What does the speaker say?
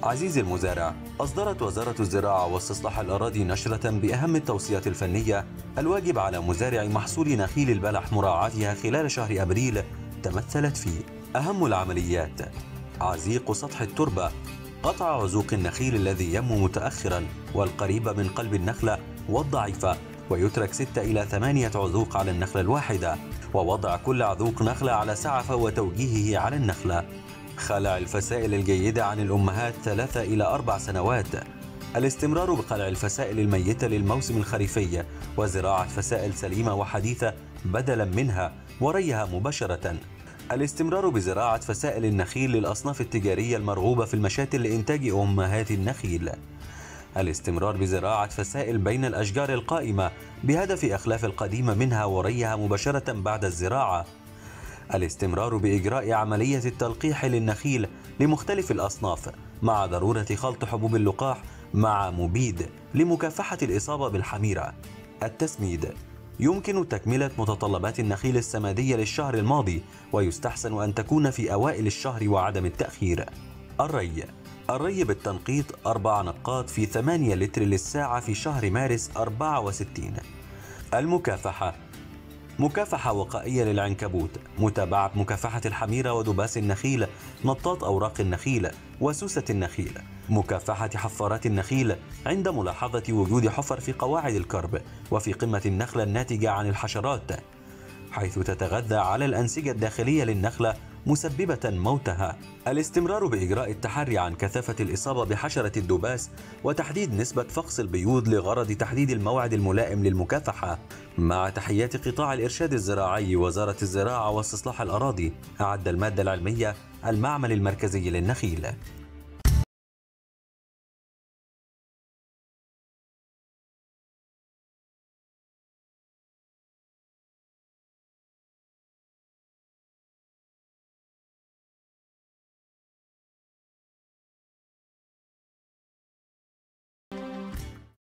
عزيزي المزارع، أصدرت وزارة الزراعة واستصلاح الأراضي نشرة بأهم التوصيات الفنية الواجب على مزارع محصول نخيل البلح مراعاتها خلال شهر أبريل. تمثلت فيه أهم العمليات: عزيق سطح التربة، قطع عزوق النخيل الذي ينمو متأخرا والقريب من قلب النخلة والضعيفة، ويترك 6 إلى 8 عذوق على النخلة الواحدة، ووضع كل عذوق نخلة على سعفة وتوجيهه على النخلة. خلع الفسائل الجيدة عن الأمهات 3 إلى 4 سنوات. الاستمرار بخلع الفسائل الميتة للموسم الخريفي وزراعة فسائل سليمة وحديثة بدلا منها وريها مباشرة. الاستمرار بزراعة فسائل النخيل للأصناف التجارية المرغوبة في المشاتل لإنتاج أمهات النخيل. الاستمرار بزراعة فسائل بين الأشجار القائمة بهدف إخلاف القديم منها وريها مباشرة بعد الزراعة. الاستمرار بإجراء عملية التلقيح للنخيل لمختلف الأصناف مع ضرورة خلط حبوب اللقاح مع مبيد لمكافحة الإصابة بالحميرة. التسميد: يمكن تكملة متطلبات النخيل السمادية للشهر الماضي، ويستحسن أن تكون في أوائل الشهر وعدم التأخير. الري بالتنقيط 4 نقاط في 8 لتر للساعة في شهر مارس 64. المكافحة: مكافحة وقائية للعنكبوت، متابعة مكافحة الحميرة ودباس النخيل، نطاط أوراق النخيل وسوسة النخيل، مكافحة حفارات النخيل عند ملاحظة وجود حفر في قواعد الكرب وفي قمة النخلة الناتجة عن الحشرات، حيث تتغذى على الأنسجة الداخلية للنخلة مسببة موتها. الاستمرار بإجراء التحري عن كثافة الإصابة بحشرة الدباس وتحديد نسبة فقس البيوض لغرض تحديد الموعد الملائم للمكافحة. مع تحيات قطاع الإرشاد الزراعي وزارة الزراعة واستصلاح الأراضي، أعد المادة العلمية المعمل المركزي للنخيل.